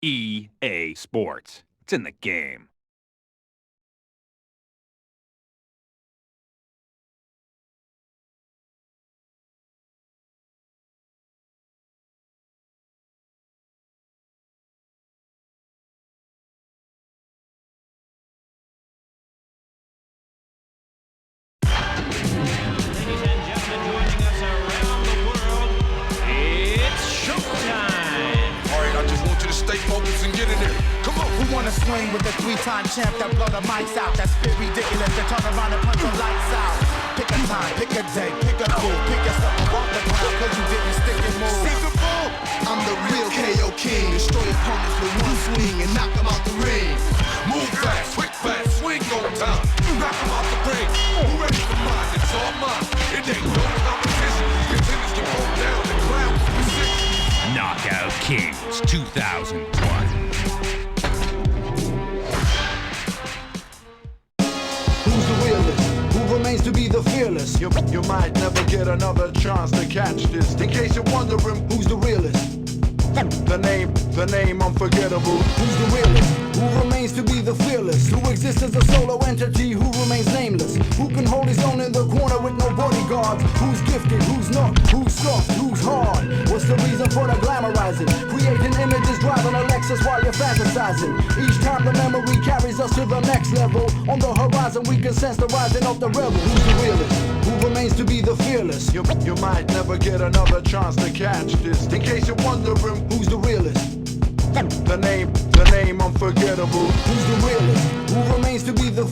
EA Sports. It's in the game. Swing with the three-time champ that blow the mics out. That's bit ridiculous to turn around and punch the lights out. Pick a time, pick a day, pick a fool. Pick yourself up off the ground cause you didn't stick and move. See the bull? I'm the real KO King. Destroy opponents with one swing and knock them out the ring. Move fast, quick fast, swing on time. Knock them out the ring. Who ready for mine? It's all mine. It ain't no competition. Contenders can pull down the clown. Knockout Kings 2001. Remains to be the fearless. You might never get another chance to catch this. In case you're wondering, who's the realest? The name unforgettable. Who's the realest? Who remains to be the fearless? Who exists as a solo entity? Who remains nameless? Who can hold his own in the corner with no bodyguards? Who's gifted? Who's not? Who's soft? Who's hard? What's the reason for the glamorizing? Creating images, driving a Lexus while you're fantasizing. Each time the memory carries us to the next level. On the horizon we can sense the rising of the rebel. Who's the realest? Who remains to be the fearless? You might never get another chance to catch this. In case you're wondering, who's the realest? The name unforgettable. Who's the realest? Who remains to be the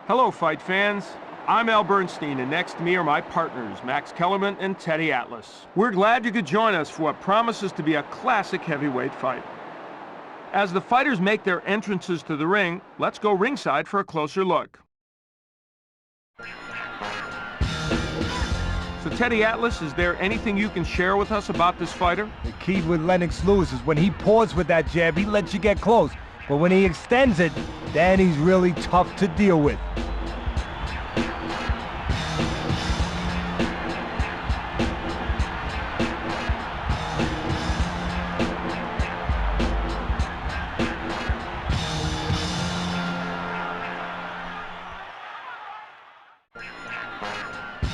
Hello, fight fans. I'm Al Bernstein, and next to me are my partners, Max Kellerman and Teddy Atlas. We're glad you could join us for what promises to be a classic heavyweight fight. As the fighters make their entrances to the ring, let's go ringside for a closer look. So Teddy Atlas, is there anything you can share with us about this fighter? The key with Lennox Lewis is when he paused with that jab, he lets you get close. But when he extends it, then he's really tough to deal with.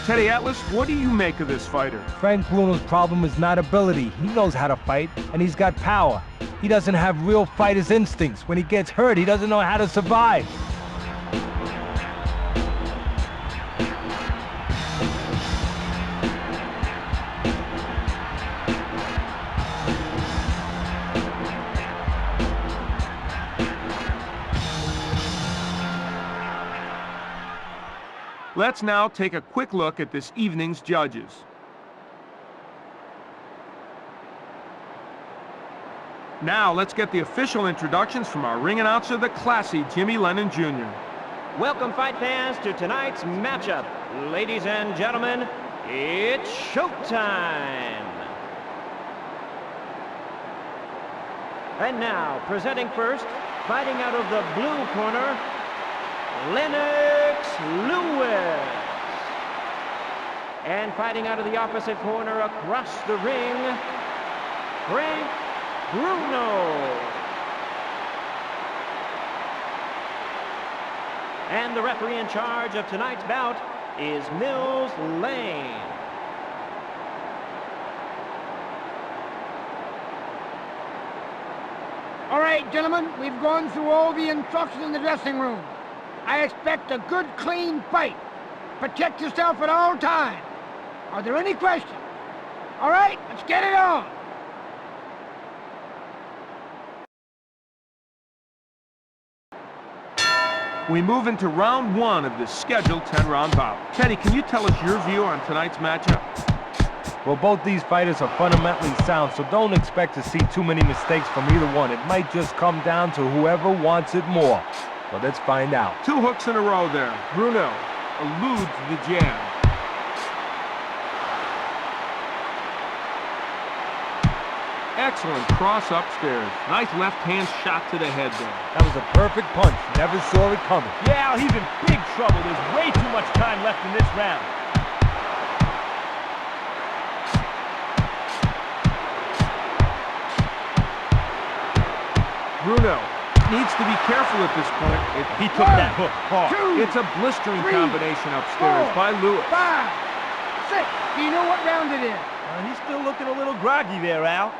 Teddy Atlas, what do you make of this fighter? Frank Bruno's problem is not ability. He knows how to fight, and he's got power. He doesn't have real fighter's instincts. When he gets hurt, he doesn't know how to survive. Let's now take a quick look at this evening's judges. Now let's get the official introductions from our ring announcer, the classy Jimmy Lennon Jr. Welcome, fight fans, to tonight's matchup. Ladies and gentlemen, it's showtime. And now, presenting first, fighting out of the blue corner, Lennox Lewis. And fighting out of the opposite corner across the ring, Frank Bruno. And the referee in charge of tonight's bout is Mills Lane. All right, gentlemen, we've gone through all the instructions in the dressing room. I expect a good, clean fight. Protect yourself at all times. Are there any questions? All right, let's get it on. We move into round one of this scheduled 10-round bout. Teddy, can you tell us your view on tonight's matchup? Well, both these fighters are fundamentally sound, so don't expect to see too many mistakes from either one. It might just come down to whoever wants it more. But let's find out. 2 hooks in a row there. Bruno eludes the jab. Excellent cross upstairs. Nice left-hand shot to the head there. That was a perfect punch. Never saw it coming. Yeah, he's in big trouble. There's way too much time left in this round. Bruno needs to be careful at this point. He took that hook hard. It's a blistering three, combination upstairs 4, by Lewis. 5, 6. Do you know what round it is? He's still looking a little groggy there, Al.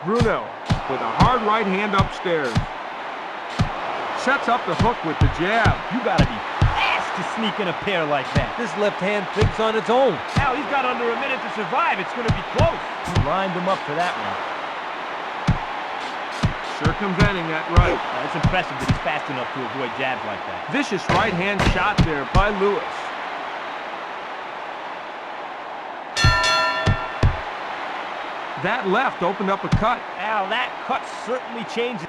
Bruno with a hard right hand upstairs. Sets up the hook with the jab. You gotta be fast to sneak in a pair like that. This left hand thinks on its own. Al, he's got under a minute to survive. It's gonna be close. He lined him up for that one. Circumventing that right. It's impressive that he's fast enough to avoid jabs like that. Vicious right hand shot there by Lewis. That left opened up a cut. Al, that cut certainly changes.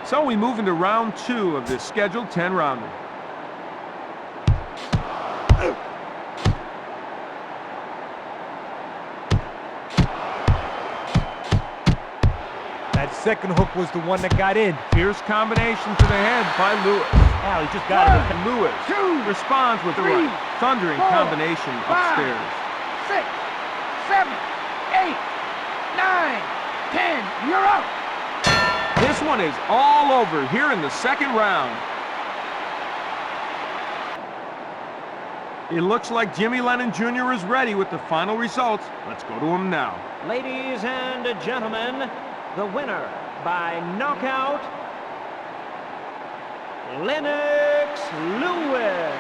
So we move into round 2 of this scheduled 10-rounder. That second hook was the one that got in. Fierce combination to the head by Lewis. Al, he just got it. Lewis 2, responds with the 3, right. Thundering 4, combination 5, upstairs. 6, 7, 8, 9, 10. You're out. This one is all over here in the second round. It looks like Jimmy Lennon Jr. is ready with the final results. Let's go to him now. Ladies and gentlemen, the winner by knockout, Lennox Lewis.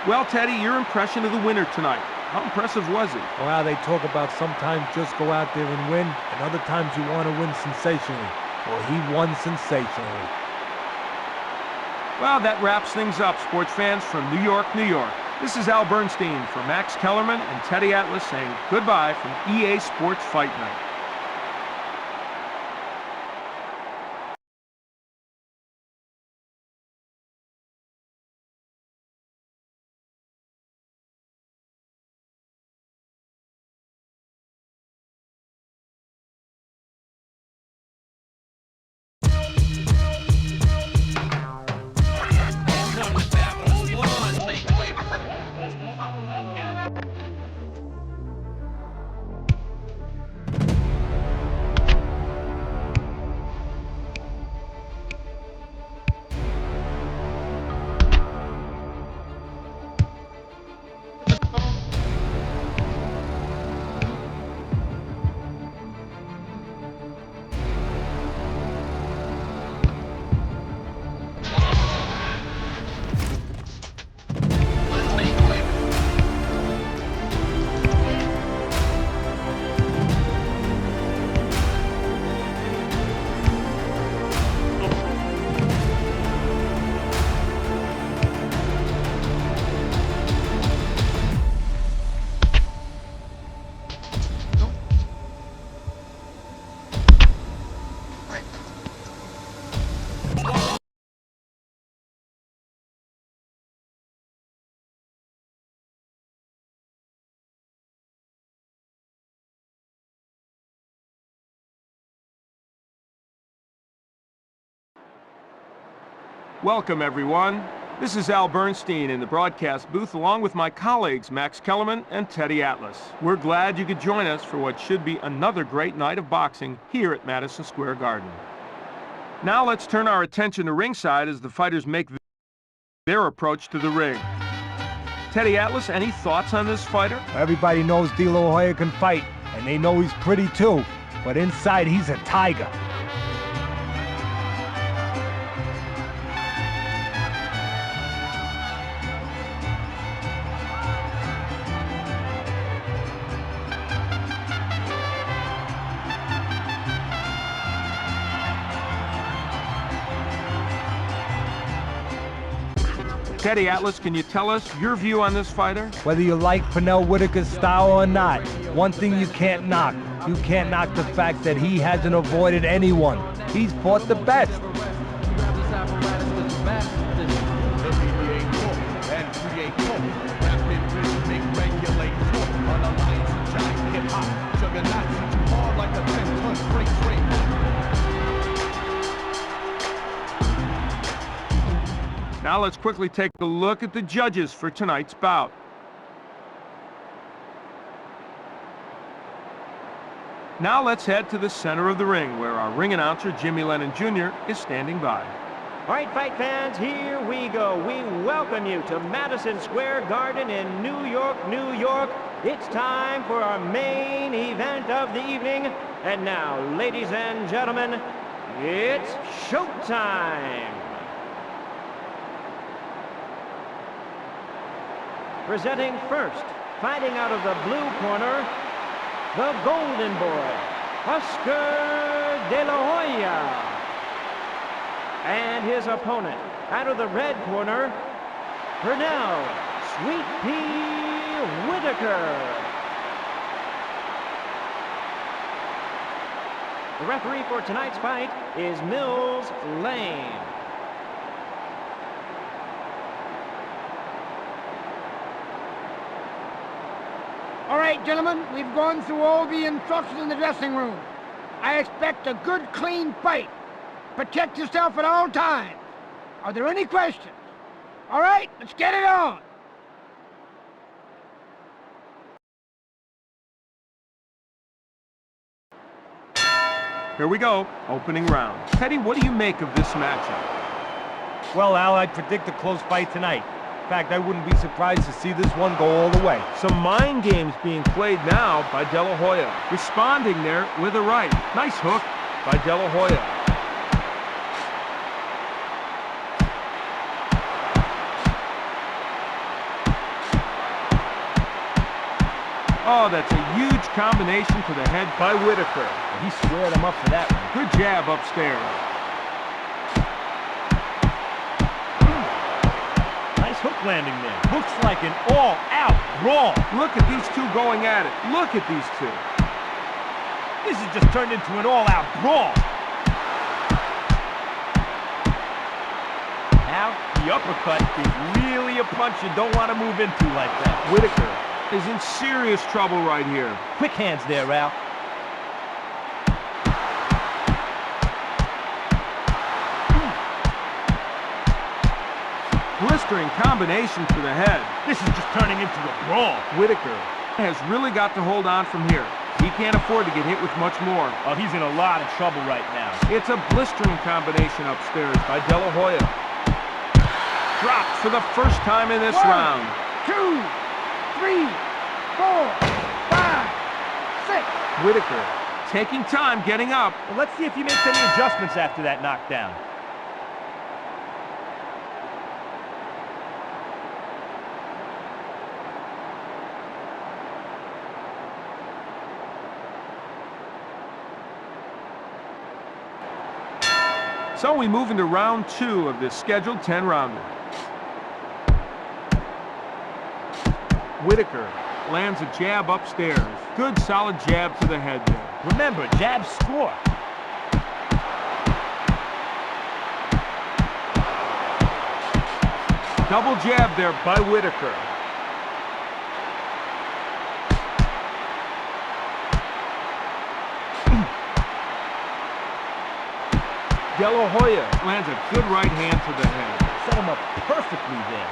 Well, Teddy, your impression of the winner tonight. How impressive was he? Well, they talk about sometimes just go out there and win, and other times you want to win sensationally. Well, he won sensationally. Well, that wraps things up, sports fans from New York, New York. This is Al Bernstein for Max Kellerman and Teddy Atlas saying goodbye from EA Sports Fight Night. Welcome, everyone. This is Al Bernstein in the broadcast booth along with my colleagues Max Kellerman and Teddy Atlas. We're glad you could join us for what should be another great night of boxing here at Madison Square Garden. Now let's turn our attention to ringside as the fighters make their approach to the ring. Teddy Atlas, any thoughts on this fighter? Everybody knows De La Hoya can fight, and they know he's pretty too. But inside, he's a tiger. Teddy Atlas, can you tell us your view on this fighter? Whether you like Pernell Whitaker's style or not, one thing you can't knock the fact that he hasn't avoided anyone. He's fought the best. Now let's quickly take a look at the judges for tonight's bout. Now let's head to the center of the ring, where our ring announcer, Jimmy Lennon Jr., is standing by. All right, fight fans, here we go. We welcome you to Madison Square Garden in New York, New York. It's time for our main event of the evening. And now, ladies and gentlemen, it's showtime. Presenting first, fighting out of the blue corner, the Golden Boy, Oscar De La Hoya. And his opponent, out of the red corner, Pernell Sweet Pea Whitaker. The referee for tonight's fight is Mills Lane. All right, gentlemen, we've gone through all the instructions in the dressing room. I expect a good, clean fight. Protect yourself at all times. Are there any questions? All right, let's get it on. Here we go, opening round. Teddy, what do you make of this matchup? Well, Al, I predict a close fight tonight. In fact, I wouldn't be surprised to see this one go all the way. Some mind games being played now by De La Hoya. Responding there with a right. Nice hook by De La Hoya. Oh, that's a huge combination to the head by Whitaker. He squared him up for that one. Good jab upstairs. Hook landing there. Looks like an all-out brawl. Look at these two going at it. Look at these two. This has just turned into an all-out brawl. Now, the uppercut is really a punch you don't want to move into like that. Whitaker is in serious trouble right here. Quick hands there, Al. Blistering combination to the head. This is just turning into a brawl. Whitaker has really got to hold on from here. He can't afford to get hit with much more. Oh, he's in a lot of trouble right now. It's a blistering combination upstairs by De La Hoya. Dropped for the first time in this round. 1, 2, 3, 4, 5, 6. Whitaker taking time getting up. Well, let's see if he makes any adjustments after that knockdown. So we move into round 2 of this scheduled 10-rounder. Whitaker lands a jab upstairs. Good solid jab to the head there. Remember, jabs score. Double jab there by Whitaker. De La Hoya lands a good right hand to the head. Set him up perfectly there.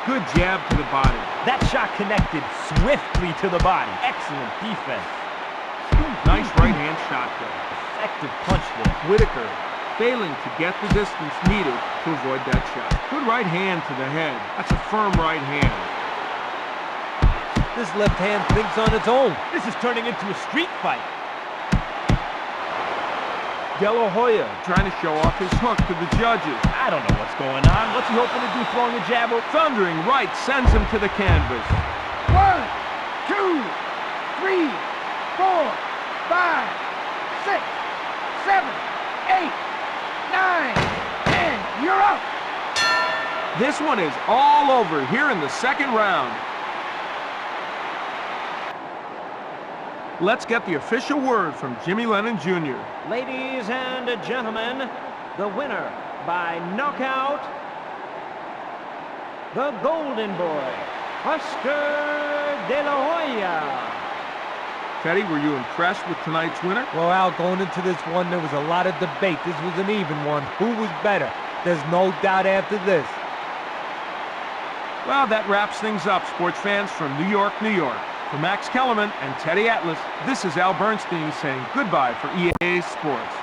Good jab to the body. That shot connected swiftly to the body. Excellent defense. Nice right hand shot there. Effective punch there. Whitaker failing to get the distance needed to avoid that shot. Good right hand to the head. That's a firm right hand. This left hand thinks on its own. This is turning into a street fight. De La Hoya trying to show off his hook to the judges. I don't know what's going on. What's he hoping to do, throwing a jab? Thundering right sends him to the canvas. 1, 2, 3, 4, 5, 6, 7, 8, 9, 10. You're up. This one is all over here in the second round. Let's get the official word from Jimmy Lennon Jr. Ladies and gentlemen, the winner by knockout, the Golden Boy, Oscar De La Hoya. Teddy, were you impressed with tonight's winner? Well, Al, going into this one, there was a lot of debate. This was an even one. Who was better? There's no doubt after this. Well, that wraps things up, sports fans from New York, New York. For Max Kellerman and Teddy Atlas, this is Al Bernstein saying goodbye for EA Sports.